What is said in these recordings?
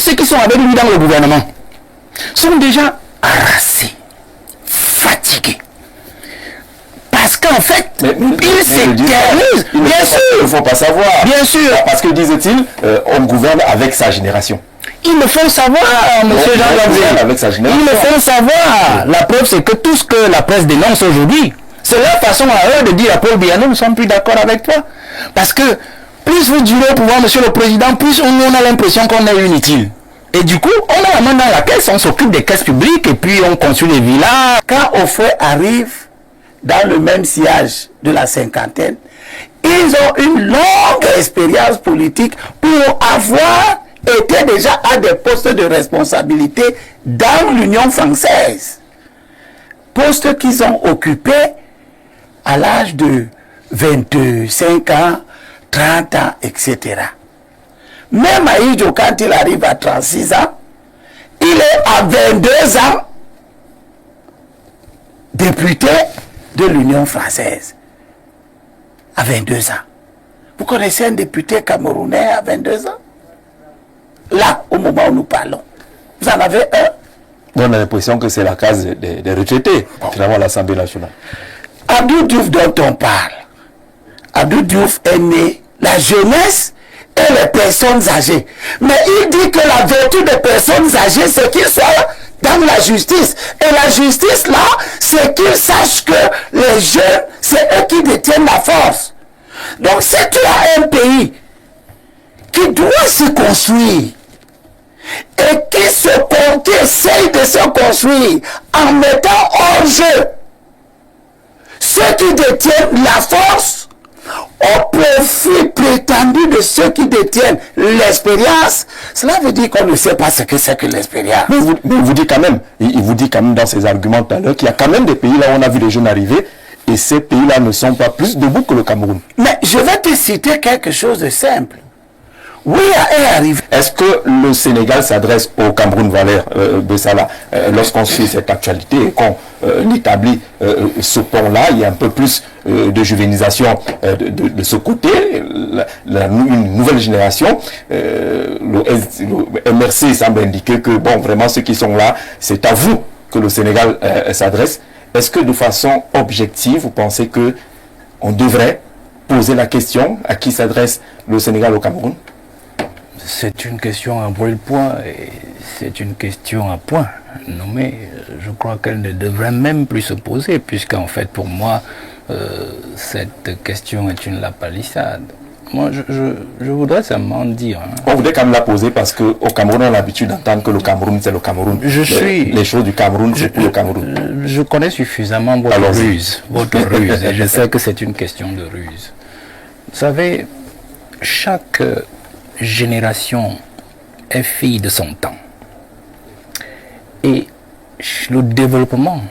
ceux qui sont avec lui dans le gouvernement sont déjà harassés, fatigués. Parce qu'en fait, ils s'éternisent. Bien sûr. Il ne faut pas savoir. Bien sûr. Parce que, disait-il, on gouverne avec sa génération. Ils me font savoir, monsieur Jean-Jacques. Ils me font savoir. La preuve, c'est que tout ce que la presse dénonce aujourd'hui, c'est leur façon à eux de dire à Paul Biya, nous ne sommes plus d'accord avec toi. Parce que plus vous durez au pouvoir, monsieur le président, plus on a l'impression qu'on est inutile. Et du coup, on a la main dans la caisse, on s'occupe des caisses publiques et puis on construit les villas. Quand Hoffoy arrive dans le même sillage de la cinquantaine, ils ont une longue expérience politique pour avoir été déjà à des postes de responsabilité dans l'Union française. Postes qu'ils ont occupés à l'âge de 25 ans, 30 ans, etc. Même Aïdjo, quand il arrive à 36 ans, il est à 22 ans député de l'Union française. À 22 ans. Vous connaissez un député camerounais à 22 ans? Là, au moment où nous parlons. Vous en avez un? On a l'impression que c'est la case des retraités, finalement, à l'Assemblée nationale. Abdou Diouf dont on parle. Abdou Diouf est né la jeunesse et les personnes âgées. Mais il dit que la vertu des personnes âgées, c'est qu'ils soient dans la justice. Et la justice, là, c'est qu'ils sachent que les jeunes, c'est eux qui détiennent la force. Donc, si tu as un pays qui doit se construire et qui essaye de se construire en mettant hors jeu ceux qui détiennent la force au profit prétendu de ceux qui détiennent l'expérience, cela veut dire qu'on ne sait pas ce que c'est que l'expérience. Mais il vous dit quand même, dans ses arguments tout à l'heure qu'il y a quand même des pays là où on a vu les jeunes arriver et ces pays-là ne sont pas plus debout que le Cameroun. Mais je vais te citer quelque chose de simple. Oui, est arrivé. Est-ce que le Sénégal s'adresse au Cameroun, Valère Bessala, lorsqu'on suit cette actualité et qu'on établit ce pont-là, il y a un peu plus de juvénisation de ce côté, une nouvelle génération, le MRC semble indiquer que, bon, vraiment, ceux qui sont là, c'est à vous que le Sénégal s'adresse. Est-ce que de façon objective, vous pensez que on devrait poser la question à qui s'adresse le Sénégal au Cameroun? C'est une question à brûle-point et c'est une question à point nommée. Je crois qu'elle ne devrait même plus se poser puisqu'en fait pour moi cette question est une lapalissade. Moi je voudrais seulement dire... On voudrait quand même la poser parce qu'au Cameroun on a l'habitude d'entendre que le Cameroun c'est le Cameroun. Les choses du Cameroun c'est pour le Cameroun. Je connais suffisamment votre ruse et je sais que c'est une question de ruse. Vous savez, chaque génération est fille de son temps. Et le développement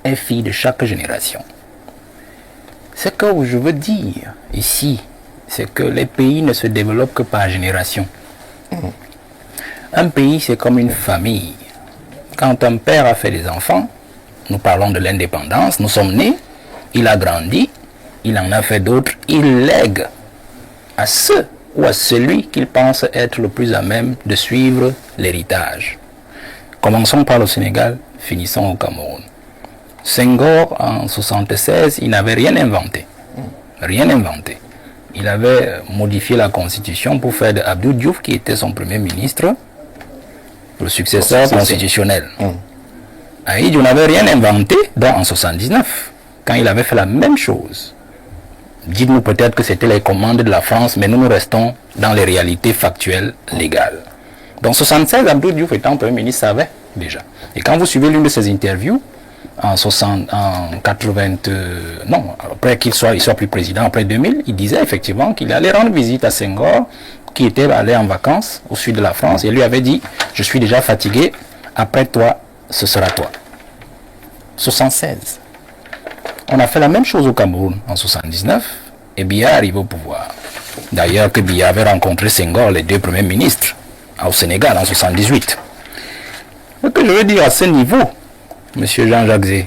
est fille de chaque génération. Ce que je veux dire ici, c'est que les pays ne se développent que par génération. Un pays, c'est comme une famille. Quand un père a fait des enfants, nous parlons de l'indépendance, nous sommes nés, il a grandi, il en a fait d'autres, il lègue à ceux ou à celui qu'il pense être le plus à même de suivre l'héritage. Commençons par le Sénégal, finissons au Cameroun. Senghor, en 1976, il n'avait rien inventé. Rien inventé. Il avait modifié la constitution pour faire de Abdou Diouf, qui était son premier ministre, le successeur constitutionnel. Aïdjo n'avait rien inventé, donc en 1979, quand il avait fait la même chose. Dites-nous peut-être que c'était les commandes de la France, mais nous restons dans les réalités factuelles légales. Donc 1976, Abdou Diouf étant Premier ministre savait déjà. Et quand vous suivez l'une de ses interviews, après qu'il soit plus président, après 2000, il disait effectivement qu'il allait rendre visite à Senghor, qui était allé en vacances au sud de la France, et lui avait dit, je suis déjà fatigué, après toi, ce sera toi. 1976. On a fait la même chose au Cameroun en 1979 et Biya arrive au pouvoir. D'ailleurs que Biya avait rencontré Senghor, les deux premiers ministres, au Sénégal en 1978. Ce que je veux dire à ce niveau, M. Jean-Jacques Zé,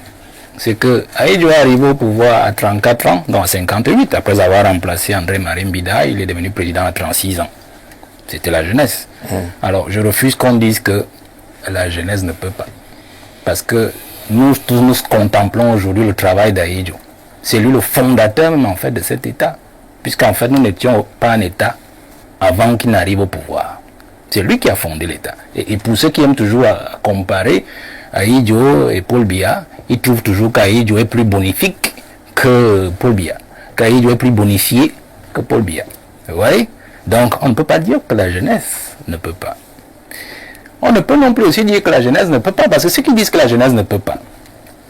c'est que Aïdjo est arrivé au pouvoir à 34 ans, donc à 58, après avoir remplacé André Marie Mbida, il est devenu président à 36 ans. C'était la jeunesse. Alors, je refuse qu'on dise que la jeunesse ne peut pas. Parce que nous tous nous contemplons aujourd'hui le travail d'Ahidjo. C'est lui le fondateur même en fait de cet État. Puisqu'en fait nous n'étions pas un État avant qu'il n'arrive au pouvoir. C'est lui qui a fondé l'État. Et pour ceux qui aiment toujours à comparer Ahidjo et Paul Biya, ils trouvent toujours qu'Ahidjo est plus bonifique que Paul Biya. Qu'Ahidjo est plus bonifié que Paul Biya. Vous voyez? Donc on ne peut pas dire que la jeunesse ne peut pas. On ne peut non plus aussi dire que la jeunesse ne peut pas, parce que ceux qui disent que la jeunesse ne peut pas,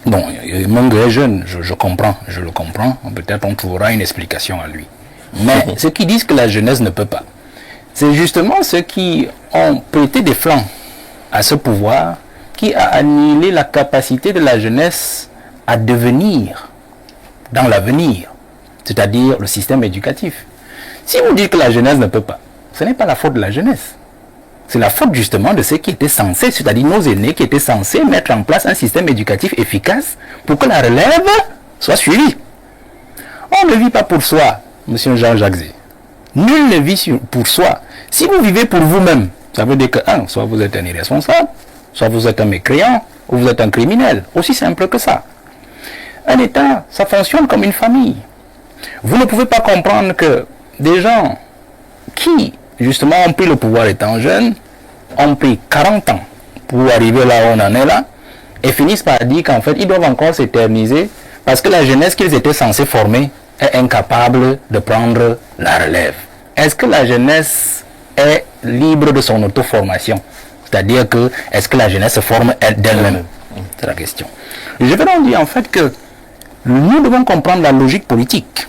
bon, Manga est jeune, je comprends, je le comprends, peut-être on trouvera une explication à lui. Mais ceux qui disent que la jeunesse ne peut pas, c'est justement ceux qui ont prêté des flancs à ce pouvoir, qui a annihilé la capacité de la jeunesse à devenir dans l'avenir, c'est-à-dire le système éducatif. Si vous dites que la jeunesse ne peut pas, ce n'est pas la faute de la jeunesse. C'est la faute justement de ceux qui étaient censés, c'est-à-dire nos aînés qui étaient censés mettre en place un système éducatif efficace pour que la relève soit suivie. On ne vit pas pour soi, M. Jean-Jacques Zé. Nul ne vit pour soi. Si vous vivez pour vous-même, ça veut dire que, soit vous êtes un irresponsable, soit vous êtes un mécréant, ou vous êtes un criminel. Aussi simple que ça. Un État, ça fonctionne comme une famille. Vous ne pouvez pas comprendre que des gens qui, justement, ont pris le pouvoir étant jeunes, ont pris 40 ans pour arriver là où on en est là, et finissent par dire qu'en fait, ils doivent encore s'éterniser parce que la jeunesse qu'ils étaient censés former est incapable de prendre la relève. Est-ce que la jeunesse est libre de son auto-formation? C'est-à-dire que, est-ce que la jeunesse se forme d'elle-même? C'est la question. Je vais donc dire en fait que nous devons comprendre la logique politique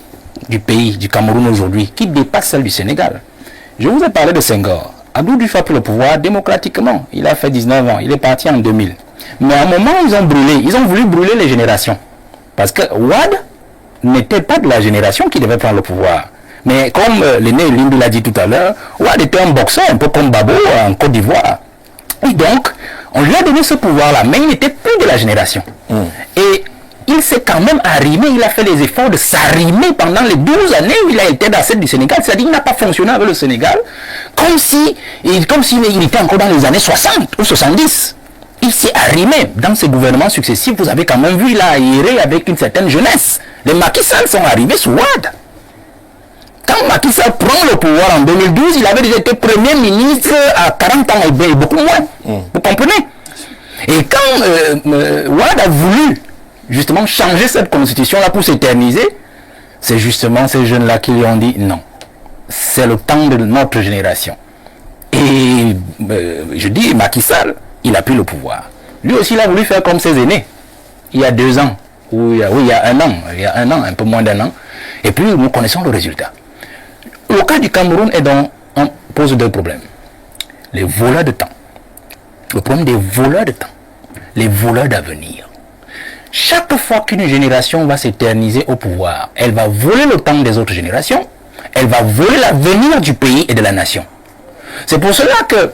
du pays, du Cameroun aujourd'hui, qui dépasse celle du Sénégal. Je vous ai parlé de Senghor. Abdou Diouf a pris le pouvoir démocratiquement. Il a fait 19 ans. Il est parti en 2000. Mais à un moment, ils ont voulu brûler les générations. Parce que Wade n'était pas de la génération qui devait prendre le pouvoir. Mais comme l'aîné Limbi l'a dit tout à l'heure, Wade était un boxeur, un peu comme Babo en Côte d'Ivoire. Et donc, on lui a donné ce pouvoir-là, mais il n'était plus de la génération. Et il s'est quand même arrimé, il a fait les efforts de s'arrimer pendant les 12 années où il a été dans la scène du Sénégal. C'est-à-dire qu'il n'a pas fonctionné avec le Sénégal comme s'il était encore dans les années 60 ou 70. Il s'est arrimé dans ses gouvernements successifs. Vous avez quand même vu, il a aéré avec une certaine jeunesse. Les Macky Sall sont arrivés sous Wade. Quand Macky Sall prend le pouvoir en 2012, il avait déjà été Premier ministre à 40 ans et beaucoup moins. Vous comprenez? Et quand Wade a voulu justement changer cette constitution-là pour s'éterniser, c'est justement ces jeunes-là qui lui ont dit non. C'est le temps de notre génération. Et je dis, Macky Sall, il a pris le pouvoir. Lui aussi, il a voulu faire comme ses aînés. Il y a 2 ans, ou il y a un an, un peu moins d'1 an. Et puis, nous connaissons le résultat. Le cas du Cameroun est donc, on pose 2 problèmes. Les voleurs de temps. Le problème des voleurs de temps. Les voleurs d'avenir. Chaque fois qu'une génération va s'éterniser au pouvoir, elle va voler le temps des autres générations, elle va voler l'avenir du pays et de la nation. C'est pour cela que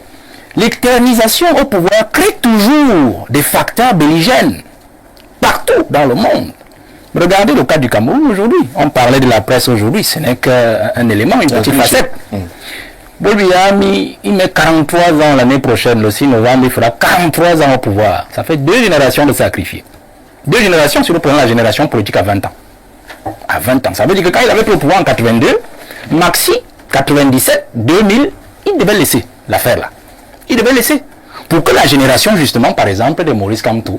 l'éternisation au pouvoir crée toujours des facteurs belligènes partout dans le monde. Regardez le cas du Cameroun aujourd'hui. On parlait de la presse aujourd'hui, ce n'est qu'un élément, une petite facette. Bolbiami, il met 43 ans l'année prochaine, le 6 novembre, il fera 43 ans au pouvoir. Ça fait 2 générations de sacrifiés. 2 générations, si nous prenons la génération politique à 20 ans. À 20 ans. Ça veut dire que quand il avait pris le pouvoir en 82, Maxi, 97, 2000, il devait laisser l'affaire là. Il devait laisser. Pour que la génération, justement, par exemple, de Maurice Kamto,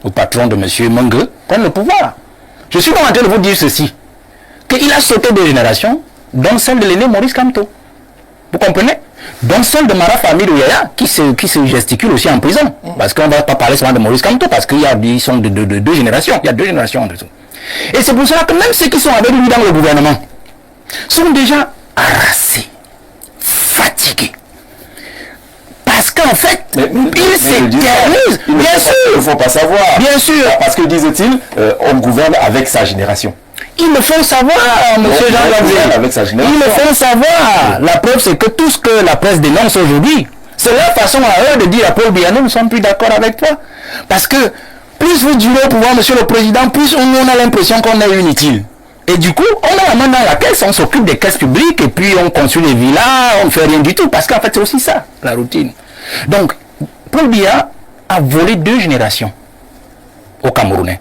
au patron de M. Mengue, prenne le pouvoir. Je suis en train de vous dire ceci. Qu'il a sauté 2 générations, dont celle de l'aîné Maurice Kamto. Vous comprenez? Donc celle de Mara Famille Ouyaya qui se gesticule aussi en prison. Parce qu'on ne va pas parler seulement de Maurice Kamto, parce qu'ils sont de 2 générations. Il y a 2 générations en dessous. Et c'est pour cela que même ceux qui sont avec lui dans le gouvernement sont déjà harassés, fatigués. Parce qu'en fait, ils s'éternisent. Bien sûr. Il ne faut pas savoir. Bien sûr. Parce que, disait-il, on gouverne avec sa génération. Il me faut savoir, monsieur Jean-Jacques. Il me faut savoir. La preuve, c'est que tout ce que la presse dénonce aujourd'hui, c'est leur façon à eux de dire à Paul Biya, nous ne sommes plus d'accord avec toi. Parce que plus vous durez au pouvoir, monsieur le président, plus on a l'impression qu'on est inutile. Et du coup, on a la main dans la caisse, on s'occupe des caisses publiques et puis on construit les villas, on ne fait rien du tout. Parce qu'en fait, c'est aussi ça, la routine. Donc, Paul Biya a volé 2 générations aux Camerounais.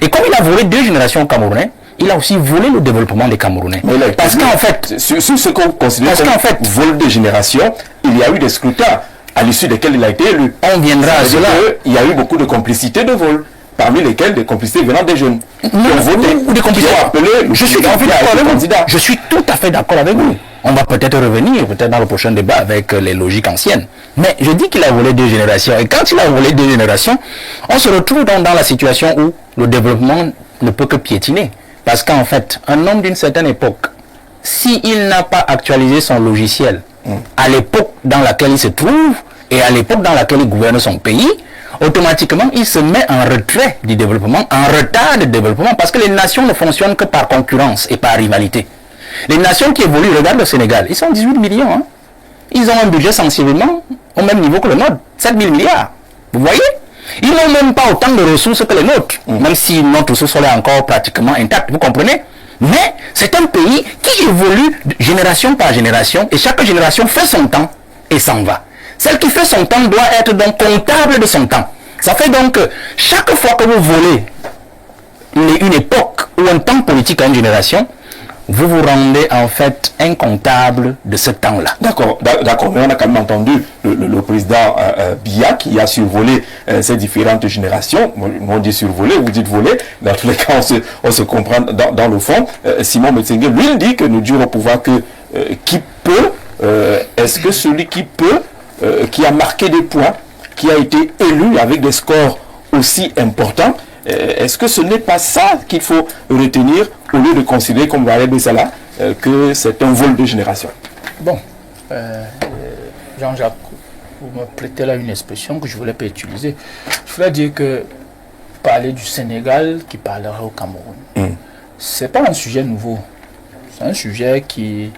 Et comme il a volé 2 générations aux Camerounais, il a aussi volé le développement des Camerounais. Parce qu'en fait, sur ce qu'on considère comme vol de génération, il y a eu des scrutins à l'issue desquels il a été élu. On viendra à cela. Il y a eu beaucoup de complicités de vol, parmi lesquelles des complicités venant des jeunes. Qui ont voté, ou des complicités. Qui ont appelé le Je suis tout à fait d'accord avec vous. On va peut-être revenir, peut-être dans le prochain débat, avec les logiques anciennes. Mais je dis qu'il a volé 2 générations. Et quand il a volé 2 générations, on se retrouve dans la situation où le développement ne peut que piétiner. Parce qu'en fait, un homme d'une certaine époque, s'il n'a pas actualisé son logiciel à l'époque dans laquelle il se trouve et à l'époque dans laquelle il gouverne son pays, automatiquement, il se met en retrait du développement, en retard de développement, parce que les nations ne fonctionnent que par concurrence et par rivalité. Les nations qui évoluent, regarde le Sénégal, ils sont 18 millions. Hein. Ils ont un budget sensiblement au même niveau que le nôtre, 7 000 milliards. Vous voyez? Ils n'ont même pas autant de ressources que les nôtres, même si notre ressource est encore pratiquement intacte, vous comprenez? Mais c'est un pays qui évolue génération par génération, et chaque génération fait son temps et s'en va. Celle qui fait son temps doit être donc comptable de son temps. Ça fait donc que chaque fois que vous volez une époque ou un temps politique à une génération, vous vous rendez en fait incomptable de ce temps-là. D'accord, mais on a quand même entendu le président Biya qui a survolé ces différentes générations. On dit survolé, vous dites voler. Dans tous les cas, on se comprend dans le fond. Simon Metsengue, lui, il dit que nous Dieu au pouvoir que qui peut, est-ce que celui qui peut, qui a marqué des points, qui a été élu avec des scores aussi importants, est-ce que ce n'est pas ça qu'il faut retenir au lieu de considérer comme Walid Bessala que c'est un vol de génération? Bon, Jean-Jacques, vous me prêtez là une expression que je ne voulais pas utiliser. Je voulais dire que parler du Sénégal qui parlera au Cameroun, c'est pas un sujet nouveau. C'est un sujet qui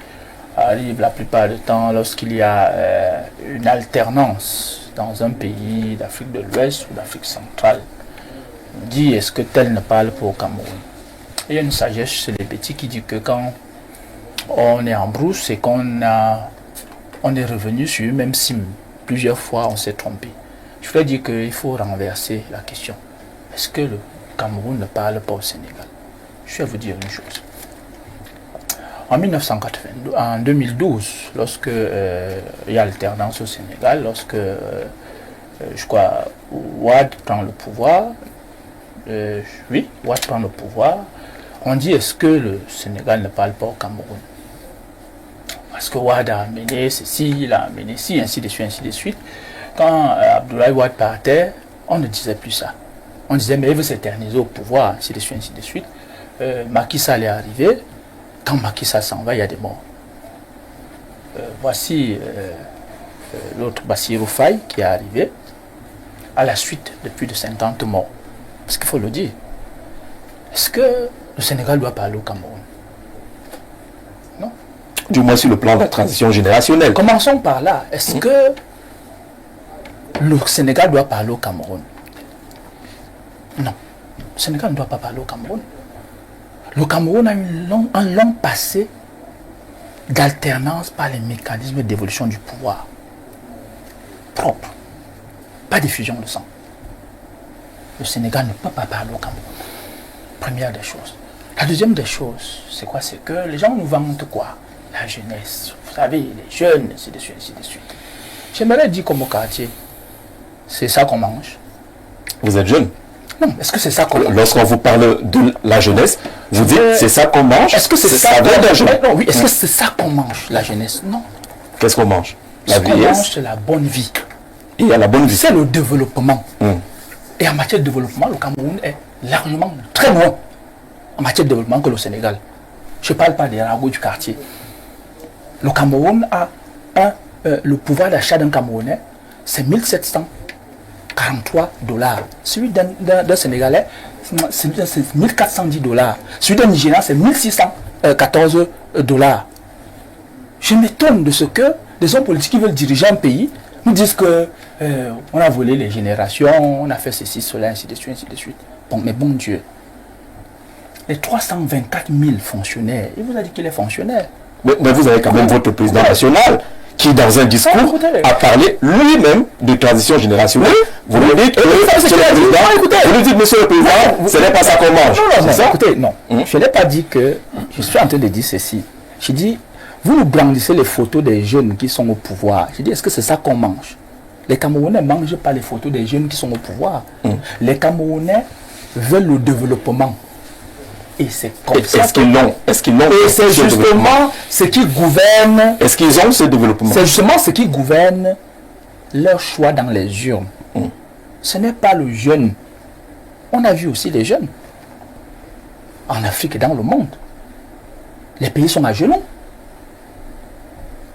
arrive la plupart du temps lorsqu'il y a une alternance dans un pays d'Afrique de l'Ouest ou d'Afrique centrale. On dit, est-ce que tel ne parle pas au Cameroun? Il y a une sagesse chez les petits qui dit que quand on est en brousse, c'est qu'on est revenu sur même si plusieurs fois on s'est trompé. Je voulais dire qu'il faut renverser la question. Est-ce que le Cameroun ne parle pas au Sénégal? Je vais vous dire une chose. En 1982, en 2012, lorsque il y a alternance au Sénégal, lorsque je crois Wade prend le pouvoir, Wade prend le pouvoir, on dit est-ce que le Sénégal ne parle pas au Cameroun? Parce que Wade a amené ceci, il a amené ci, ainsi de suite, ainsi de suite. Quand Abdoulaye Wade partait, on ne disait plus ça. On disait mais il veut s'éterniser au pouvoir, ainsi de suite, ainsi de suite. Macky Sall est arrivé. Quand Macky Sall s'en va, il y a des morts. Voici l'autre Bassirou Faye qui est arrivé à la suite de plus de 50 morts. Parce qu'il faut le dire. Est-ce que le Sénégal doit parler au Cameroun? Non. Du moins sur le plan de la transition générationnelle. Commençons par là. Est-ce que le Sénégal doit parler au Cameroun? Non. Le Sénégal ne doit pas parler au Cameroun. Le Cameroun a un long passé d'alternance par les mécanismes d'évolution du pouvoir. Propre. Pas diffusion de sang. Le Sénégal ne peut pas parler au Cameroun. Première des choses. La deuxième des choses, c'est quoi? C'est que les gens nous vantent quoi? La jeunesse. Vous savez, les jeunes, ainsi de suite, ainsi de suite. J'aimerais dire comme au quartier, c'est ça qu'on mange. Vous êtes jeune? Non, est-ce que c'est ça qu'on mange? Lorsqu'on vous parle de la jeunesse, vous dites c'est ça qu'on mange? Est-ce que c'est ça qu'on mange? Non, oui, est-ce que c'est ça qu'on mange, la jeunesse? Non. Qu'est-ce qu'on mange? Ce qu'on mange, c'est la bonne vie. Et il y a la bonne vie. C'est le développement. Et en matière de développement, le Cameroun est largement très loin en matière de développement que le Sénégal. Je ne parle pas des ragots du quartier. Le Cameroun a le pouvoir d'achat d'un Camerounais, c'est 1743 $. Celui d'un Sénégalais, c'est 1410 $. Celui d'un Nigérian, c'est 1614 $. Je m'étonne de ce que des hommes politiques qui veulent diriger un pays nous disent que on a volé les générations, on a fait ceci, cela, ainsi de suite, ainsi de suite. Bon, mais bon Dieu, les 324 000 fonctionnaires, il vous a dit qu'il est fonctionnaire. Mais vous avez quand même votre président national qui, dans un discours, écoutez. a parlé lui-même de transition générationnelle. Vous lui dites, monsieur le président, vous lui dites, monsieur le président, ce n'est pas ça qu'on mange. Non, écoutez, non. Je n'ai pas dit que... Je suis en train de dire ceci. Je dis, vous nous brandissez les photos des jeunes qui sont au pouvoir. Je dis, est-ce que c'est ça qu'on mange? Les Camerounais ne mangent pas les photos des jeunes qui sont au pouvoir. Les Camerounais veulent le développement. Et c'est comme ça. Est-ce qu'ils l'ont? Et c'est justement ce qui gouverne. Est-ce qu'ils ont ce développement? C'est justement ce qui gouverne leur choix dans les urnes. Ce n'est pas le jeune. On a vu aussi les jeunes. En Afrique et dans le monde. Les pays sont à genoux.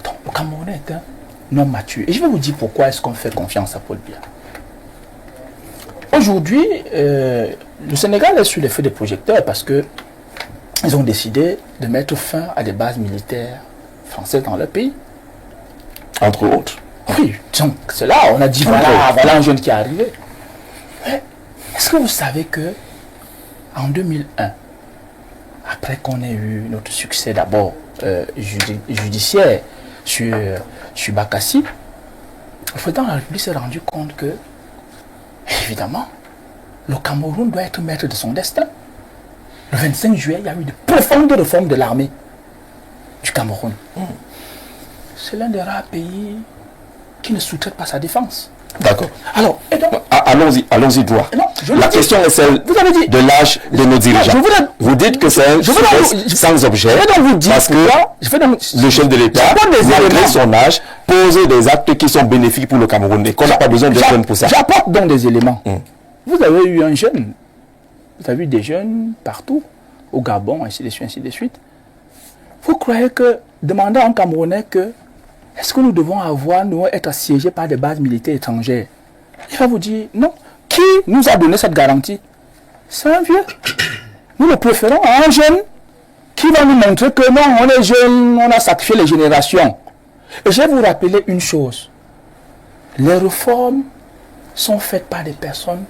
Donc le Cameroun est un homme mature. Et je vais vous dire pourquoi est-ce qu'on fait confiance à Paul Biya. Aujourd'hui, le Sénégal est sur les feux des projecteurs parce que ils ont décidé de mettre fin à des bases militaires françaises dans leur pays. Entre autres. Oui, donc c'est là, on a dit voilà un jeune qui est arrivé. Mais est-ce que vous savez que en 2001, après qu'on ait eu notre succès d'abord judiciaire sur Bakassi, le président de la République s'est rendu compte que, évidemment, le Cameroun doit être maître de son destin. Le 25 juillet, il y a eu de profondes réformes de l'armée du Cameroun. C'est l'un des rares pays qui ne sous-traite pas sa défense. D'accord. Alors, et donc, allons-y droit. Non, la question est celle vous avez dit, de l'âge de nos dirigeants. Vous dites que c'est un sans objet. Je vais donc vous dire parce que le chef de l'État, malgré son âge, pose des actes qui sont bénéfiques pour le Cameroun et qu'on n'a pas besoin de jeunes pour ça. J'apporte donc des éléments. Vous avez eu un jeune. Vous avez eu des jeunes partout, au Gabon, ainsi de suite, ainsi de suite. Vous croyez que, demandez à un Camerounais que est-ce que nous devons être assiégés par des bases militaires étrangères? Il va vous dire non. Qui nous a donné cette garantie? C'est un vieux. Nous le préférons à un jeune qui va nous montrer que non, on est jeunes, on a sacrifié les générations. Et je vais vous rappeler une chose. Les réformes sont faites par des personnes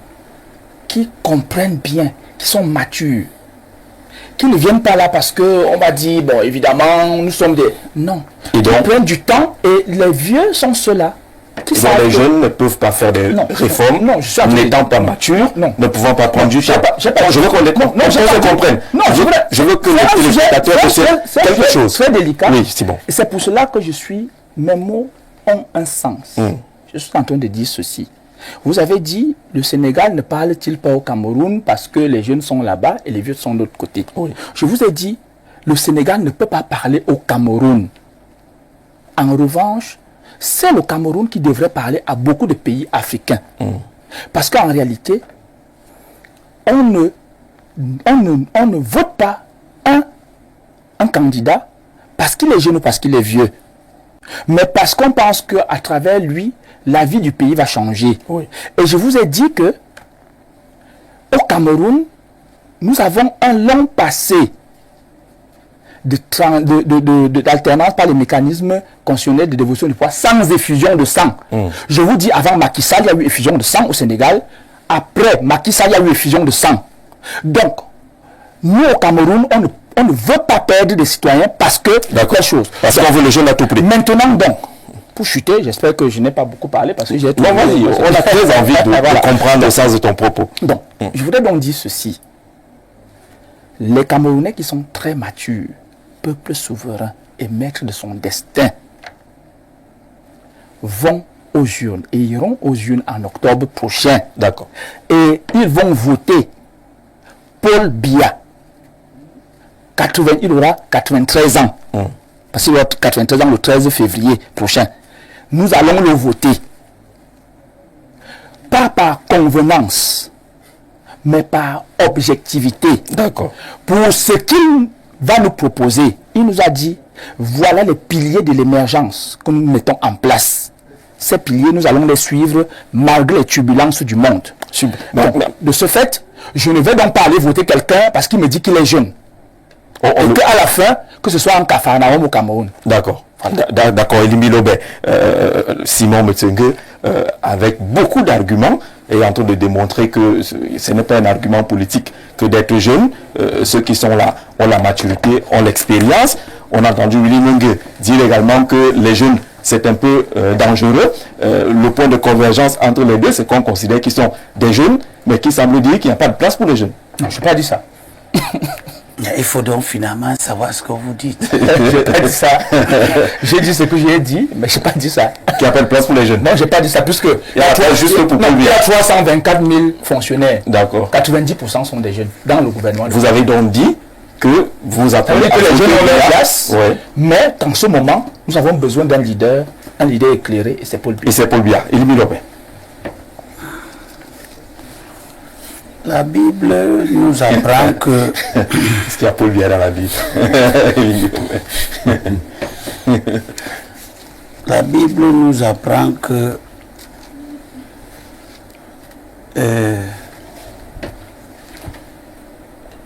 qui comprennent bien, qui sont matures, qui ne viennent pas là parce qu'on va dire, bon, évidemment, nous sommes des... Non. Ils prennent du temps et les vieux sont ceux-là. Les jeunes ne peuvent pas faire des réformes, n'étant pas matures, ne pouvant pas prendre du temps. Je veux qu'on les comprenne. Je veux que les téléspectateurs sachent quelque chose. C'est très délicat. Oui, c'est bon. Et c'est pour cela que mes mots ont un sens. Je suis en train de dire ceci. Vous avez dit, le Sénégal ne parle-t-il pas au Cameroun parce que les jeunes sont là-bas et les vieux sont de l'autre côté? Je vous ai dit, le Sénégal ne peut pas parler au Cameroun. En revanche, c'est le Cameroun qui devrait parler à beaucoup de pays africains. Parce qu'en réalité, on ne vote pas un candidat parce qu'il est jeune ou parce qu'il est vieux. Mais parce qu'on pense qu'à travers lui, la vie du pays va changer. Et je vous ai dit que au Cameroun, nous avons un long passé d'alternance par les mécanismes constitutionnels de dévolution du pouvoir sans effusion de sang. Je vous dis, avant Macky Sall, il y a eu effusion de sang au Sénégal. Après Macky Sall, il y a eu effusion de sang. Donc, nous au Cameroun, on ne veut pas perdre des citoyens parce que... D'accord. Parce qu'on veut les jeunes à tout prix. Maintenant donc, pour chuter, j'espère que je n'ai pas beaucoup parlé parce que j'ai... Non, vas-y, on a très envie de comprendre le sens de ton propos. Donc, je voudrais donc dire ceci. Les Camerounais qui sont très matures, peuple souverain et maître de son destin, vont aux urnes et iront aux urnes en octobre prochain. D'accord. Et ils vont voter Paul Biya. Il aura 93 ans. Parce qu'il aura 93 ans le 13 février prochain. Nous allons le voter. Pas par convenance, mais par objectivité. D'accord. Pour ce qu'il va nous proposer, il nous a dit, voilà les piliers de l'émergence que nous mettons en place. Ces piliers, nous allons les suivre malgré les turbulences du monde. Donc, de ce fait, je ne vais donc pas aller voter quelqu'un parce qu'il me dit qu'il est jeune. Et qu'à la fin, que ce soit en Capharnaüm ou au Cameroun. D'accord. D'accord, Elimi Lobé, Simon Metsengue, avec beaucoup d'arguments, est en train de démontrer que ce n'est pas un argument politique que d'être jeune. Ceux qui sont là ont la maturité, ont l'expérience. On a entendu Willy Mungue dire également que les jeunes, c'est un peu dangereux. Le point de convergence entre les deux, c'est qu'on considère qu'ils sont des jeunes, mais qui semble dire qu'il n'y a pas de place pour les jeunes. Non, je n'ai pas dit ça. Il faut donc finalement savoir ce que vous dites. Je n'ai pas dit ça. J'ai dit ce que j'ai dit, mais je n'ai pas dit ça. Qu'il n'y a pas de place pour les jeunes. Non, je n'ai pas dit ça, puisque il y a 324 000 fonctionnaires. D'accord. 90% sont des jeunes dans le gouvernement. Vous avez donc dit que vous appelez que les jeunes ont leur place, ouais. Mais en ce moment, nous avons besoin d'un leader éclairé, et c'est Paul Biya. Et c'est Paul Biya. Élimi Lopin. La Bible nous apprend que... Est-ce qu'il y a Paul Biya dans la Bible? La Bible nous apprend que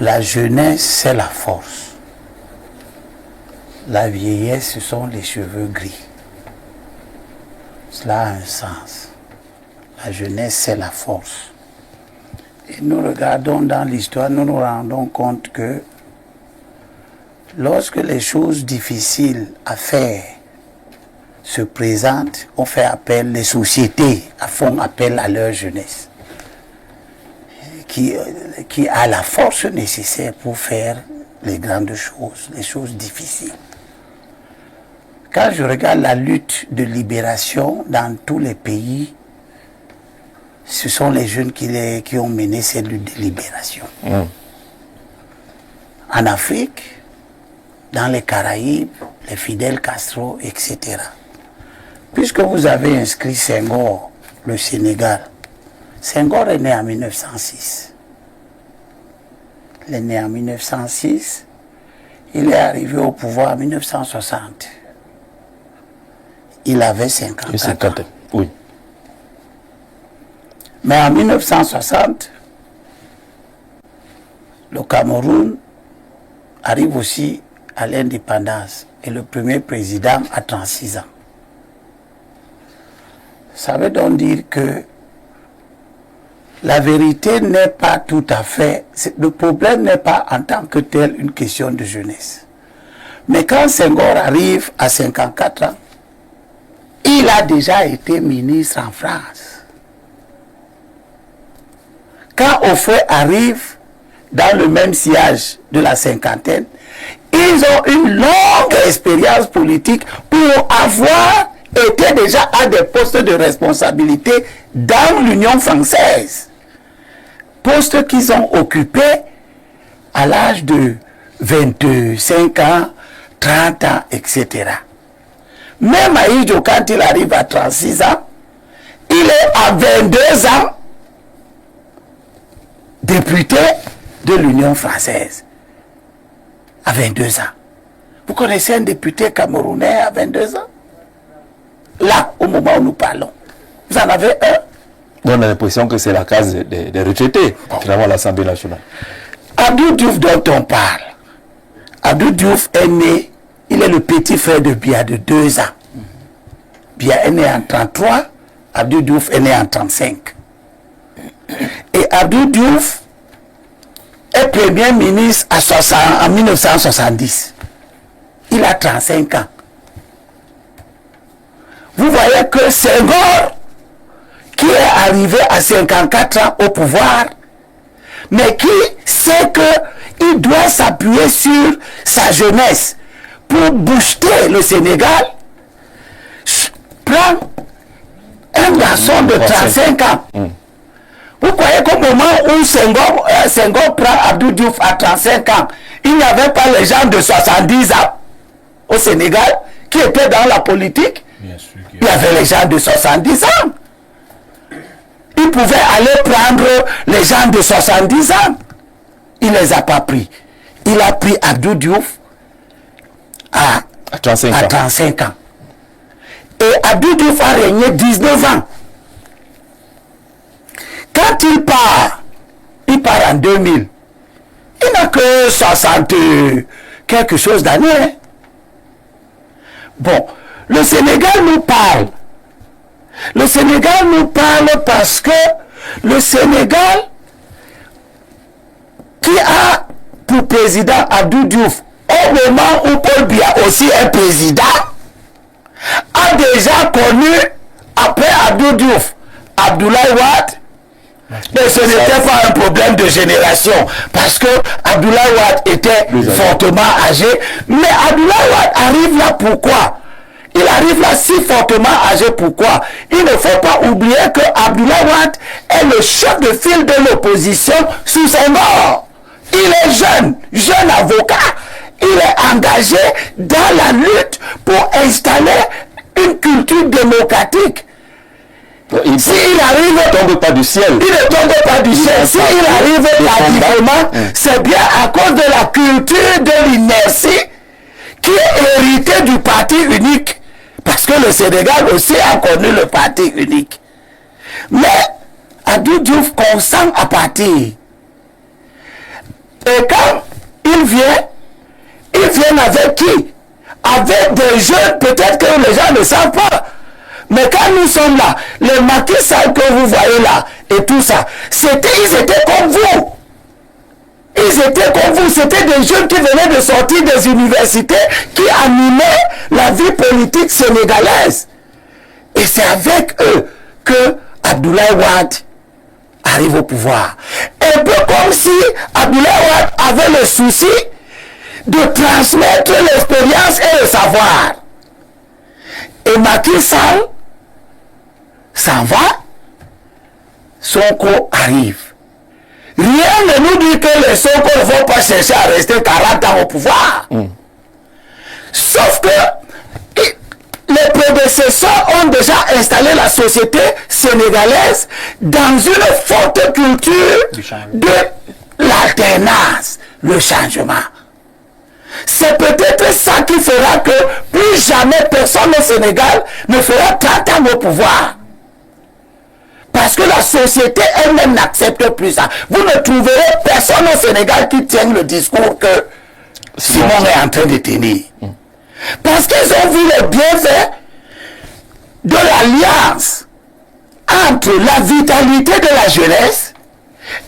la jeunesse, c'est la force. La vieillesse, ce sont les cheveux gris. Cela a un sens. La jeunesse, c'est la force. Et nous regardons dans l'histoire, nous nous rendons compte que lorsque les choses difficiles à faire se présentent, on fait appel, les sociétés font appel à leur jeunesse, qui a la force nécessaire pour faire les grandes choses, les choses difficiles. Quand je regarde la lutte de libération dans tous les pays, ce sont les jeunes qui ont mené cette lutte de libération. En Afrique, dans les Caraïbes, les Fidel Castro, etc. Puisque vous avez inscrit Senghor, le Sénégal, Senghor est né en 1906. Il est né en 1906. Il est arrivé au pouvoir en 1960. Il avait 54 ans. Oui. Mais en 1960, le Cameroun arrive aussi à l'indépendance et le premier président a 36 ans. Ça veut donc dire que la vérité n'est pas tout à fait... Le problème n'est pas en tant que tel une question de jeunesse. Mais quand Senghor arrive à 54 ans, il a déjà été ministre en France. Quand Houphouët arrive dans le même sillage de la cinquantaine, ils ont une longue expérience politique pour avoir été déjà à des postes de responsabilité dans l'Union française. Postes qu'ils ont occupés à l'âge de 25 ans, 30 ans, etc. Même Maïdjo, quand il arrive à 36 ans, il est à 22 ans député de l'Union française. À 22 ans. Vous connaissez un député camerounais à 22 ans? Là, au moment où nous parlons. Vous en avez un? On a l'impression que c'est la case des retraités, finalement, à l'Assemblée nationale. Abdou Diouf dont on parle. Abdou Diouf est né, il est le petit frère de Biya de 2 ans. Biya est né en 33, Abdou Diouf est né en 35. Et Abdou Diouf est premier ministre en 1970. Il a 35 ans. Vous voyez que Senghor, qui est arrivé à 54 ans au pouvoir, mais qui sait qu'il doit s'appuyer sur sa jeunesse pour booster le Sénégal, prend un garçon de 35 ans. Vous croyez qu'au moment où Senghor prend Abdou Diouf à 35 ans, il n'y avait pas les gens de 70 ans au Sénégal qui étaient dans la politique? Bien sûr. Il y avait les gens de 70 ans. Il pouvait aller prendre les gens de 70 ans. Il ne les a pas pris. Il a pris Abdou Diouf à 35 ans. Et Abdou Diouf a régné 19 ans. Quand il part en 2000. Il n'a que 60 quelque chose d'années. Hein? Bon, le Sénégal nous parle. Le Sénégal Sénégal nous parle parce que le Sénégal, qui a pour président Abdou Diouf, au moment où Paul Biya aussi est président, a déjà connu, après Abdou Diouf, Abdoulaye Wade. Mais ce n'était pas un problème de génération, parce que Abdoulaye Wade était fortement âgé. Mais Abdoulaye Wade arrive là pourquoi? Il arrive là si fortement âgé, pourquoi? Il ne faut pas oublier que Abdoulaye Wade est le chef de file de l'opposition sous Senghor. Il est jeune avocat. Il est engagé dans la lutte pour installer une culture démocratique. S'il arrive, il ne tombe pas du ciel. Il ne tombe pas du ciel. S'il arrive tardivement, c'est bien à cause de la culture de l'inertie qui est héritée du parti unique. Parce que le Sénégal aussi a connu le parti unique. Mais Abdou Diouf consent à partir. Et quand il vient avec qui? Avec des jeunes, peut-être que les gens ne savent pas. Mais quand nous sommes là, les Macky Sall que vous voyez là, et tout ça, ils étaient comme vous. Ils étaient comme vous. C'était des jeunes qui venaient de sortir des universités, qui animaient la vie politique sénégalaise. Et c'est avec eux que Abdoulaye Wade arrive au pouvoir. Un peu comme si Abdoulaye Wade avait le souci de transmettre l'expérience et le savoir. Et Macky Sall s'en va, Sonko arrive. Rien ne nous dit que les Sonko ne vont pas chercher à rester 40 ans au pouvoir. Sauf que les prédécesseurs ont déjà installé la société sénégalaise dans une forte culture de l'alternance, le changement. C'est peut-être ça qui fera que plus jamais personne au Sénégal ne fera 30 ans au pouvoir. Parce que la société elle-même n'accepte plus ça. Vous ne trouverez personne au Sénégal qui tienne le discours que Simon est en train de tenir. Parce qu'ils ont vu les bienfaits de l'alliance entre la vitalité de la jeunesse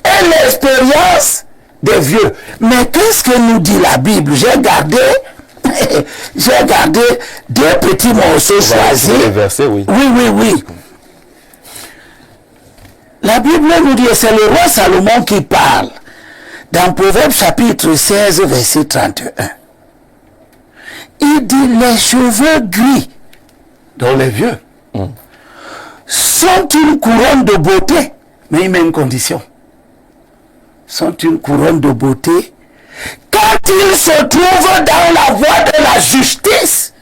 et l'expérience des vieux. Mais qu'est-ce que nous dit la Bible? J'ai gardé deux petits morceaux choisis. Versets, oui. Oui. La Bible nous dit, c'est le roi Salomon qui parle. Dans Proverbe chapitre 16, verset 31. Il dit, les cheveux gris, dont les vieux, sont une couronne de beauté. Mais il met une condition. Sont une couronne de beauté quand ils se trouvent dans la voie de la justice,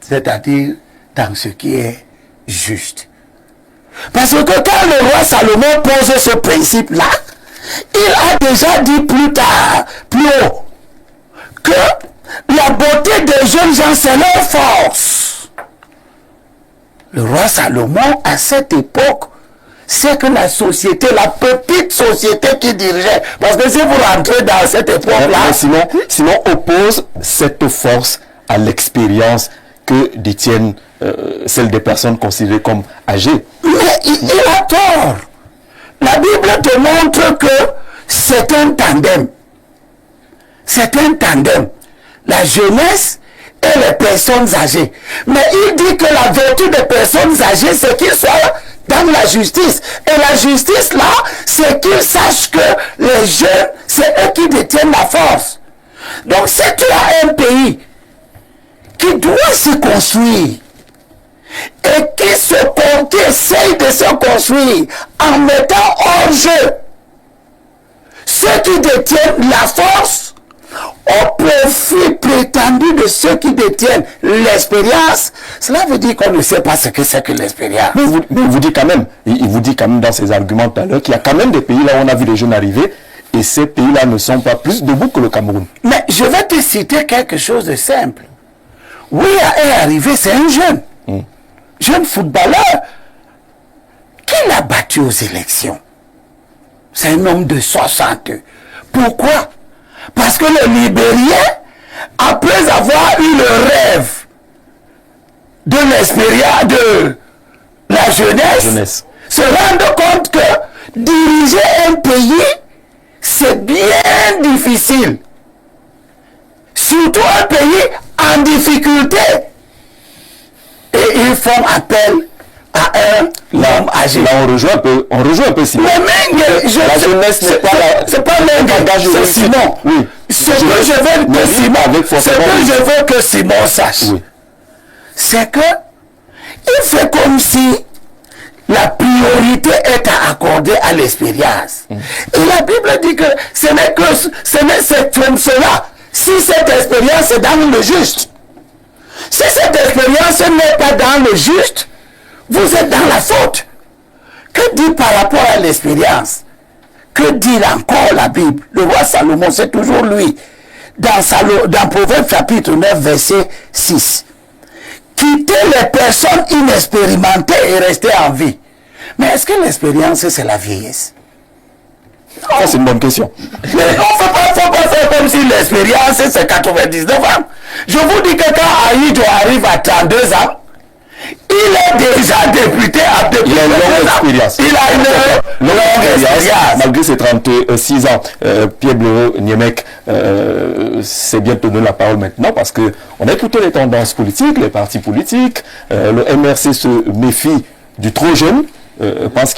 c'est-à-dire dans ce qui est juste. Parce que quand le roi Salomon pose ce principe-là, il a déjà dit plus tard, plus haut, que la beauté des jeunes gens, c'est leur force. Le roi Salomon, à cette époque, c'est que la société, la petite société qui dirigeait, parce que si vous rentrez dans cette époque-là... Simon oppose cette force à l'expérience que détiennent celles des personnes considérées comme âgées. Mais il a tort. La Bible te montre que c'est un tandem. C'est un tandem. La jeunesse et les personnes âgées. Mais il dit que la vertu des personnes âgées, c'est qu'ils soient dans la justice. Et la justice, là, c'est qu'ils sachent que les jeunes, c'est eux qui détiennent la force. Donc, si tu as un pays qui doit se construire, et qui essaye de se construire en mettant hors jeu ceux qui détiennent la force au profit prétendu de ceux qui détiennent l'expérience, cela veut dire qu'on ne sait pas ce que c'est que l'expérience. Mais il vous dit quand même dans ses arguments tout à l'heure qu'il y a quand même des pays là où on a vu les jeunes arriver et ces pays-là ne sont pas plus debout que le Cameroun. Mais je vais te citer quelque chose de simple. Ouya est arrivé, c'est un jeune. Jeune footballeur qui l'a battu aux élections. C'est un homme de 60. Pourquoi? Parce que le Libérien, après avoir eu le rêve de l'expérience, la jeunesse se rende compte que diriger un pays, c'est bien difficile. Surtout un pays en difficulté. Et ils font appel à un homme âgé. Là, on rejoint un peu Simon. Mais Mengue, la jeunesse n'est pas là. C'est pas Mengue, c'est Simon. Oui. Ce que je veux que Simon sache, oui, c'est que il fait comme si la priorité est à accorder à l'expérience. Et la Bible dit que ce n'est cette cela. Si cette expérience est dans le juste, si cette expérience n'est pas dans le juste, vous êtes dans la faute. Que dit par rapport à l'expérience? Que dit encore la Bible? Le roi Salomon, c'est toujours lui. Dans Proverbe chapitre 9, verset 6. Quitter les personnes inexpérimentées et rester en vie. Mais est-ce que l'expérience, c'est la vieillesse? Ça, c'est une bonne question. Mais on ne faut pas faire comme si l'expérience, c'est 99 ans. Je vous dis que quand Aïdjo arrive à 32 ans, il est déjà député à député. Il a une longue expérience. Il a une longue expérience. Malgré ses 36 ans, Pierre Blero Niemek, c'est bien de donner la parole maintenant parce qu'on a écouté les tendances politiques, les partis politiques. Le MRC se méfie du trop jeune, pense qu'il